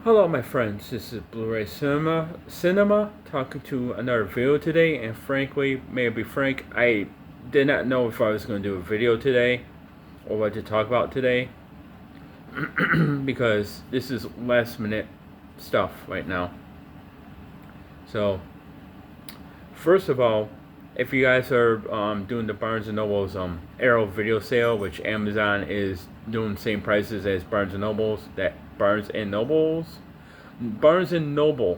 Hello, my friends. This is Blu-ray Cinema talking to another video today. And frankly, may I be frank, I did not know if I was going to do a video today or what to talk about today because this is last minute stuff right now. So, first of all, if you guys are doing the Barnes and Noble's Arrow video sale, which Amazon is doing the same prices as Barnes and Noble's, Barnes and Noble.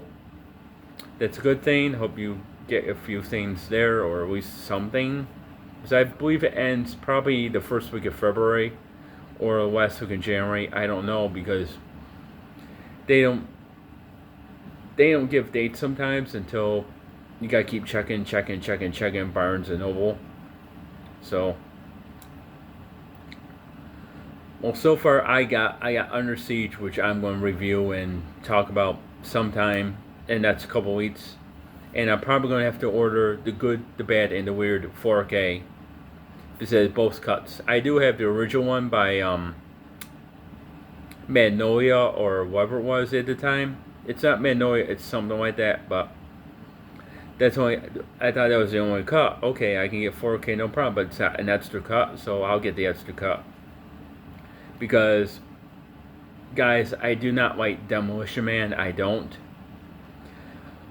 That's a good thing. Hope you get a few things there, or at least something. Because I believe it ends probably the first week of February or the last week of January. I don't know because they don't give dates sometimes until you gotta keep checking Barnes and Noble. So, well, so far I got Under Siege, which I'm going to review and talk about sometime, and that's a couple weeks. And I'm probably going to have to order the Good, the Bad, and the Weird 4K. It says both cuts. I do have the original one by Magnolia or whatever it was at the time. It's not Magnolia, it's something like that, but that's only, I thought that was the only cut. Okay, I can get 4K, no problem, but it's not an extra cut, so I'll get the extra cut. Because, guys, I do not like Demolition Man. I don't.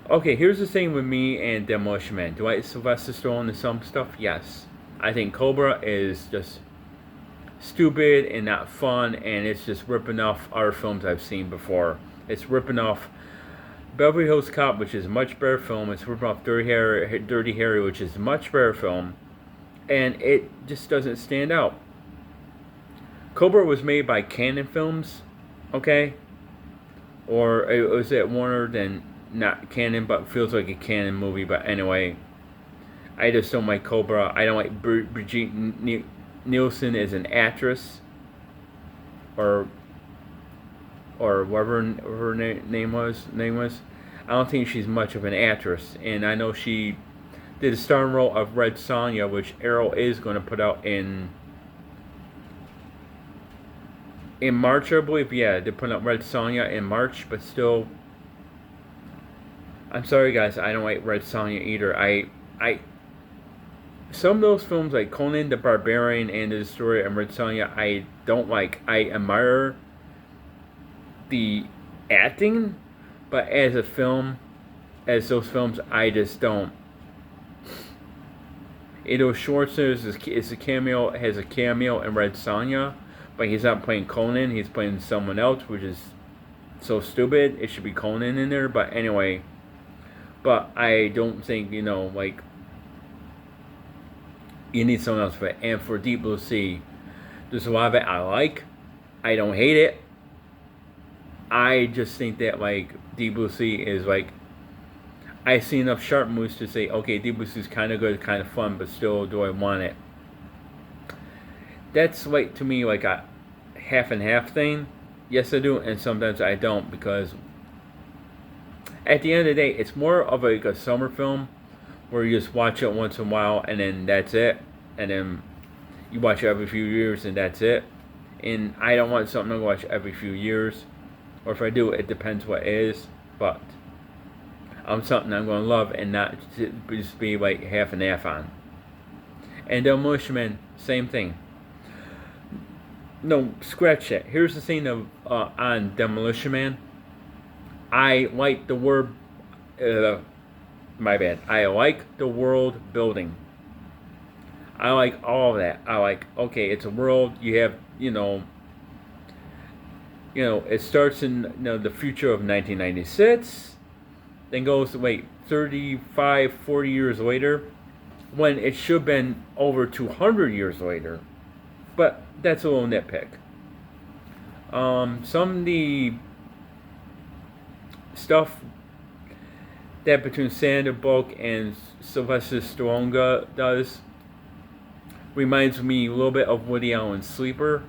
Okay, here's the thing with me and Demolition Man. Do I like Sylvester Stallone and some stuff? Yes. I think Cobra is just stupid and not fun, and it's just ripping off other films I've seen before. It's ripping off Beverly Hills Cop, which is a much better film. It's ripping off Dirty Harry, which is a much better film. And it just doesn't stand out. Cobra was made by Canon Films, okay? Or it was at Warner, then not Canon, but feels like a Canon movie. But anyway, I just don't like Cobra. I don't like Brigitte Nielsen as an actress, or whatever her name was. I don't think she's much of an actress, and I know she did a starring role of Red Sonja, which Arrow is going to put out in March, I believe. Yeah, they're putting out Red Sonja in March, but still, I'm sorry, guys, I don't like Red Sonja either. Some of those films like Conan the Barbarian and The Destroyer and Red Sonja, I don't like. I admire the acting, but as a film, as those films, I just don't. Edo Schwarzenegger has a cameo in Red Sonja, but he's not playing Conan. He's playing someone else, which is so stupid. It should be Conan in there, but anyway. But I don't think, like, you need someone else for it. And for Deep Blue Sea, there's a lot of it I like. I don't hate it. I just think that, like, Deep Blue Sea is, like, I see enough sharp movies to say, okay, Deep Blue Sea is kind of good, kind of fun, but still, do I want it? That's, like, to me, like a half and half thing. Yes, I do, and sometimes I don't, because at the end of the day, it's more of like a summer film where you just watch it once in a while, and then that's it. And then you watch it every few years, and that's it. And I don't want something to watch every few years. Or if I do, it depends what it is. But I'm something I'm going to love and not just be like half and half on. And Demolition Man, same thing. No, scratch that. Here's the thing on Demolition Man. I like the word. My bad. I like the world building. I like all of that. I like, okay, it's a world. You have, it starts in the future of 1996, then goes 35, 40 years later, when it should have been over 200 years later. But that's a little nitpick. Some of the stuff that between Sandra Bullock and Sylvester Stallone does reminds me a little bit of Woody Allen's Sleeper.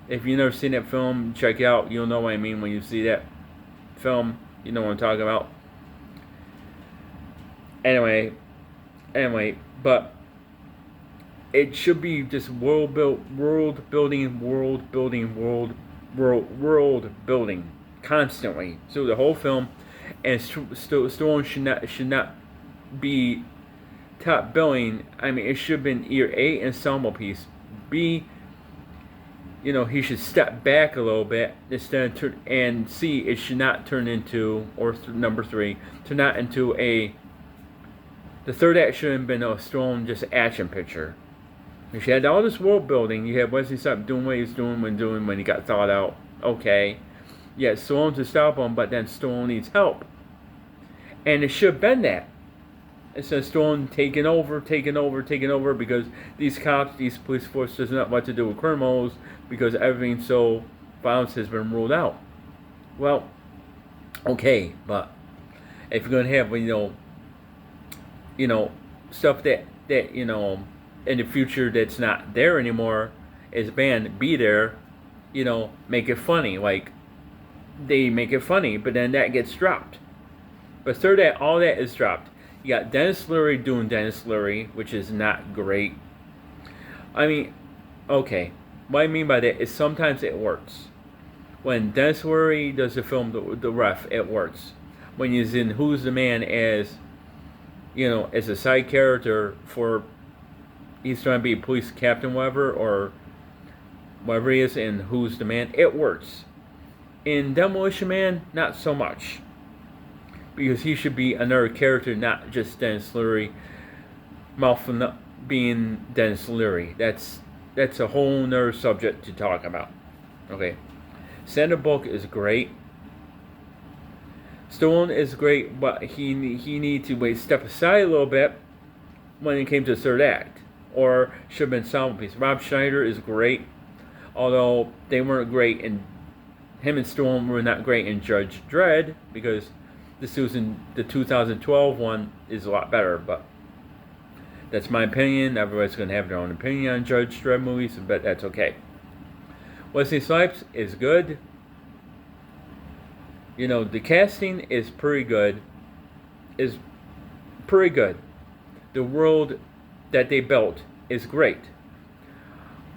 If you've never seen that film, check it out. You'll know what I mean when you see that film. You know what I'm talking about. Anyway, but it should be just world building. constantly through the whole film, and Stallone should not be top billing. I mean, it should have been either A, ensemble piece, B, he should step back a little bit instead of and C, it should not turn into, or number 3, turn not into the third act should have been a Stallone just action picture. You had all this world building. You had Wesley Snipes doing what he was doing when he got thawed out. Okay. Yeah, Stallone to stop him, but then Stallone needs help. And it should have been that. Instead of Stallone taking over, because these cops, these police force doesn't know what to do with criminals, because everything so violence has been ruled out. Well, okay, but if you're gonna have stuff that in the future that's not there anymore is banned, be there, make it funny. Like, they make it funny, but then that gets dropped. But third act, all that is dropped. You got Dennis Leary doing Dennis Leary, which is not great. I mean, okay, what I mean by that is sometimes it works. When Dennis Leary does the film, the Ref, it works. When he's in Who's the Man as a side character for, he's trying to be police captain, whatever, or whatever he is in Who's the Man, it works. In Demolition Man, not so much. Because he should be another character, not just Dennis Leary, being Dennis Leary. That's a whole nother subject to talk about. Okay. Sandra Bullock is great. Stallone is great, but he needs to step aside a little bit when it came to the third act. Or should have been ensemble piece. Rob Schneider is great, although they weren't great, and him and Stallone were not great in Judge Dredd, because this was in the 2012 one is a lot better, but that's my opinion. Everybody's going to have their own opinion on Judge Dredd movies, but that's okay. Wesley Snipes is good. The casting is pretty good. The world that they built is great.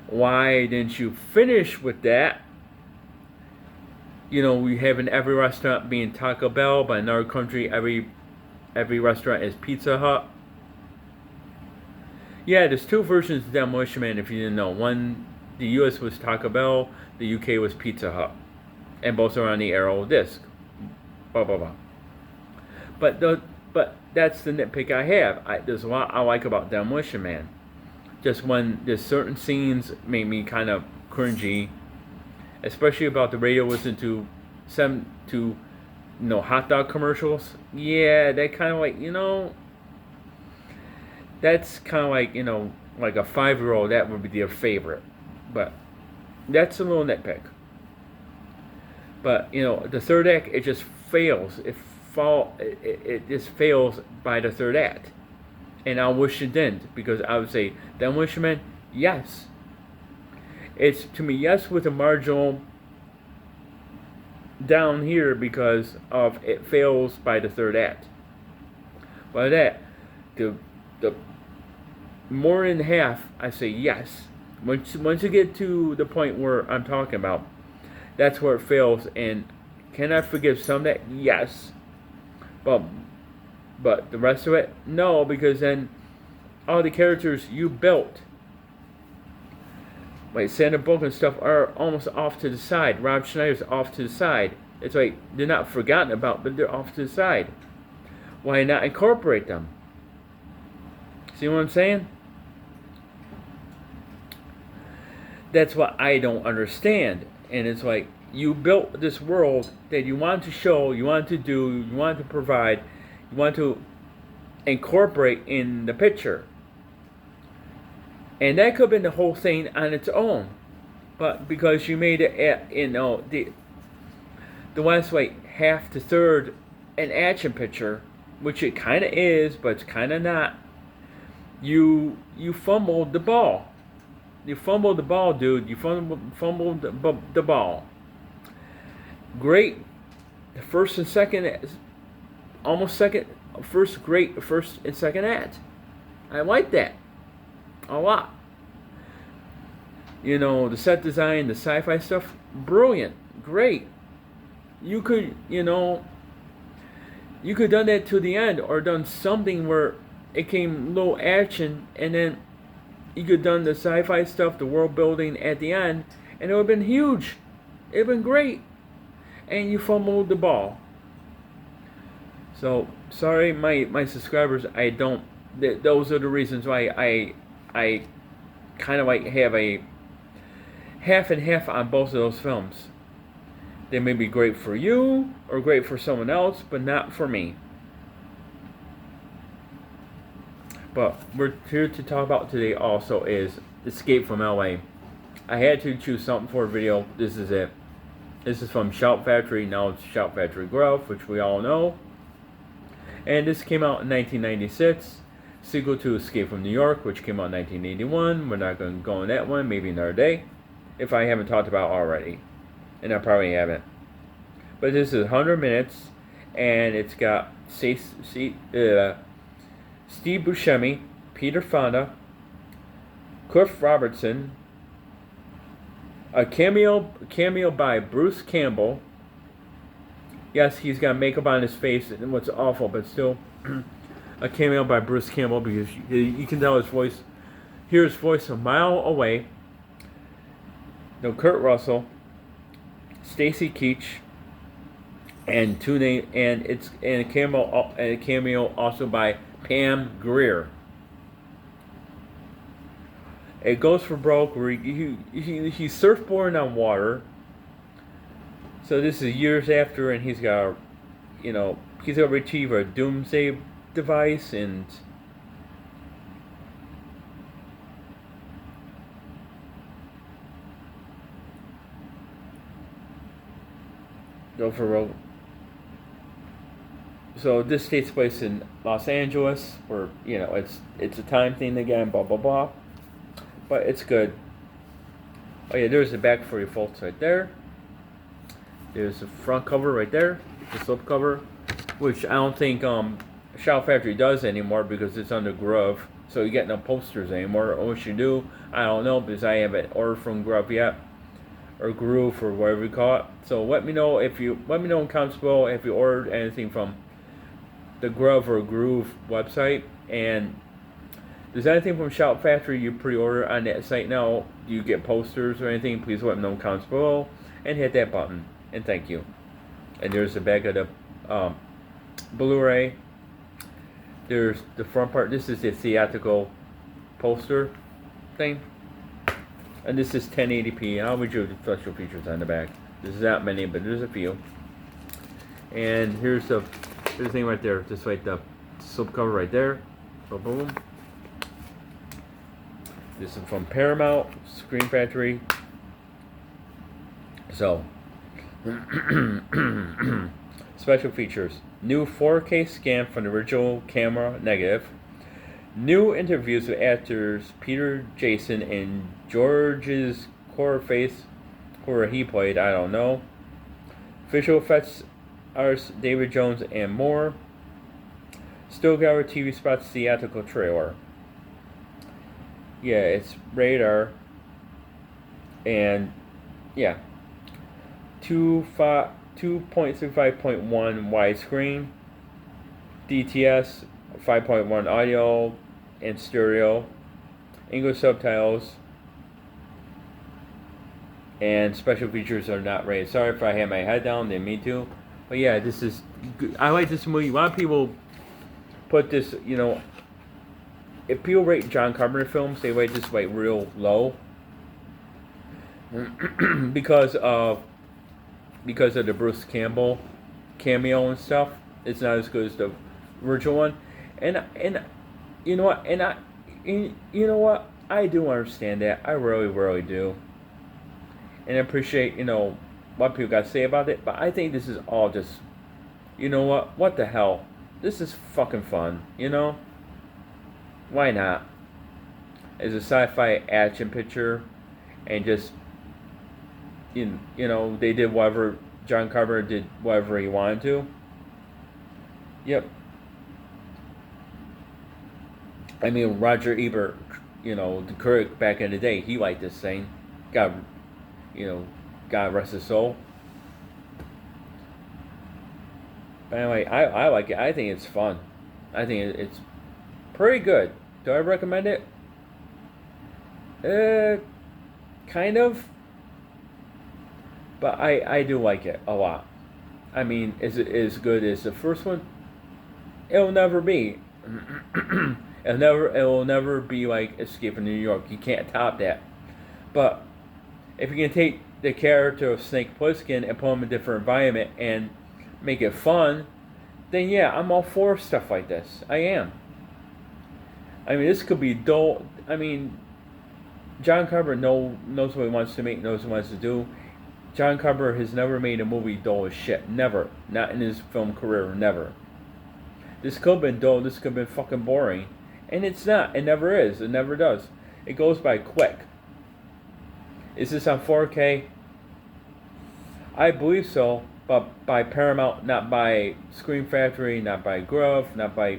Why didn't you finish with that? We have in every restaurant being Taco Bell, but in our country, every restaurant is Pizza Hut. Yeah, there's 2 versions of Demolition Man, if you didn't know. One, the US was Taco Bell, the UK was Pizza Hut. And both are on the Arrow disc. Blah, blah, blah. But that's the nitpick I have. There's a lot I like about Demolition Man. Just when there's certain scenes make me kind of cringy. Especially about the radio listening to hot dog commercials. Yeah, that kind of that's kind of like a 5-year-old, that would be their favorite. But that's a little nitpick. But the third act, it just fails. It just fails by the third act, and I wish it didn't, because I would say Demolition Man, yes. It's, to me, yes, with a marginal down here because of it fails by the third act. By that, the more than half, I say yes. Once you get to the point where I'm talking about, that's where it fails. And can I forgive some of that? Yes. But the rest of it, no, because then all the characters you built, like Sandra Bullock and stuff, are almost off to the side. Rob Schneider's off to the side. It's like they're not forgotten about, but they're off to the side. Why not incorporate them? See what I'm saying? That's what I don't understand. And it's like, you built this world that you want to show, you want to do, you want to provide, you want to incorporate in the picture. And that could have been the whole thing on its own. But because you made it, the one's like half to third an action picture, which it kind of is, but it's kind of not. You fumbled the ball. You fumbled the ball, dude. You fumbled the ball. Great. The first and second, almost second, first great first and second act. I like that a lot. The set design, the sci-fi stuff, brilliant, great. you could, you could done that to the end, or done something where it came low action, and then you could done the sci-fi stuff, the world building at the end, and it would have been huge. It would have been great. And you fumbled the ball. So sorry, my subscribers. I don't. Those are the reasons why I kind of like have a half and half on both of those films. They may be great for you or great for someone else, but not for me. But we're here to talk about today also is Escape from LA. I had to choose something for a video. This is it. This is from Shout Factory. Now it's Shout Factory Gruff, which we all know. And this came out in 1996. Sequel to Escape from New York, which came out in 1981. We're not going to go on that one. Maybe another day. If I haven't talked about already. And I probably haven't. But this is 100 minutes. And it's got Steve Buscemi, Peter Fonda, Cliff Robertson, a cameo by Bruce Campbell. Yes, he's got makeup on his face, and what's awful, but still, a cameo by Bruce Campbell, because you can tell his voice, hear his voice a mile away. No, Kurt Russell, Stacy Keach, and a cameo also by Pam Grier. It goes for broke where he's surfboarding on water. So this is years after, and he's got to retrieve a doomsday device, and go for broke. So this takes place in Los Angeles, where it's a time thing again, blah blah blah. But it's good. Oh yeah, there's the back for you folks right there. There's the front cover right there, the slip cover, which I don't think Shout Factory does anymore because it's under Grove. So you get no posters anymore. Or what you do, I don't know, because I haven't ordered from Grove yet, or Groove, or whatever you call it. So let me know in comments below if you ordered anything from the Grove or Groove website, and there's anything from Shout Factory you pre-order on that site now. Do you get posters or anything? Please let me know in comments below and hit that button. And thank you. And there's the back of the Blu-ray. There's the front part. This is the theatrical poster thing. And this is 1080p. I'll read you the special features on the back. There's not many, but there's a few. And here's the thing right there. Just like the slipcover right there. So boom. This is from Paramount, Screen Factory. So, special features. New 4K scan from the original camera negative. New interviews with actors Peter Jason and George's core face, who he played, I don't know. Visual effects artist David Jones and more. Still gallery TV spots theatrical trailer. Yeah, it's radar, and yeah, 2.35.1 widescreen, DTS, 5.1 audio and stereo, English subtitles, and special features are not rated. Sorry if I had my head down, didn't mean to, but yeah, this is good. I like this movie. A lot of people put this, if people rate John Carpenter films, they rate this real low because of the Bruce Campbell cameo and stuff. It's not as good as the original one, and you know what, I do understand that. I really do, and I appreciate what people got to say about it. But I think this is all just, what the hell? This is fucking fun, Why not? It's a sci-fi action picture, and just they did whatever John Carpenter did, whatever he wanted to. Yep. I mean, Roger Ebert, the critic back in the day, he liked this thing. God rest his soul. But anyway, I like it. I think it's fun. I think it's pretty good. Do I recommend it? Kind of. But I do like it a lot. I mean, is it as good as the first one? It'll never be. It will never be like Escape from New York. You can't top that. But if you can take the character of Snake Plissken and put him in a different environment and make it fun, then yeah, I'm all for stuff like this. I am. I mean, this could be dull. I mean, John Carver knows what he wants to make, knows what he wants to do. John Carver has never made a movie dull as shit. Never. Not in his film career. Never. This could have been dull. This could have been fucking boring. And it's not. It never is. It never does. It goes by quick. Is this on 4K? I believe so, but by Paramount, not by Scream Factory, not by Grove, not by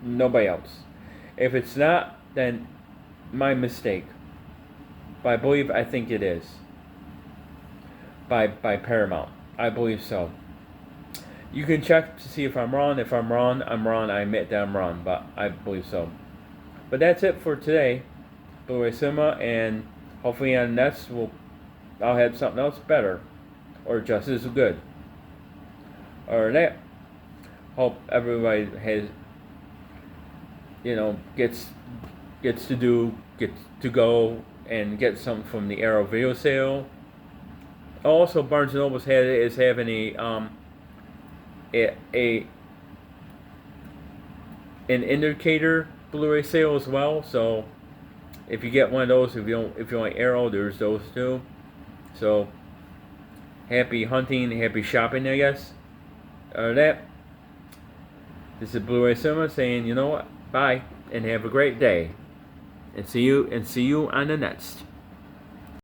nobody else. If it's not, then my mistake. But I think it is. By Paramount. I believe so. You can check to see if I'm wrong. If I'm wrong, I'm wrong. I admit that I'm wrong, but I believe so. But that's it for today. Blu-ray Cinema, and hopefully on next I'll have something else better, or just as good. Or that. Hope everybody has, gets to go and get something from the Arrow video sale. Also, Barnes & Noble is having an indicator Blu-ray sale as well. So if you get one of those, if you want Arrow, there's those too. So happy hunting, happy shopping, I guess. This is Blu-ray Cinema saying, you know what? Bye and have a great day. And see you on the next.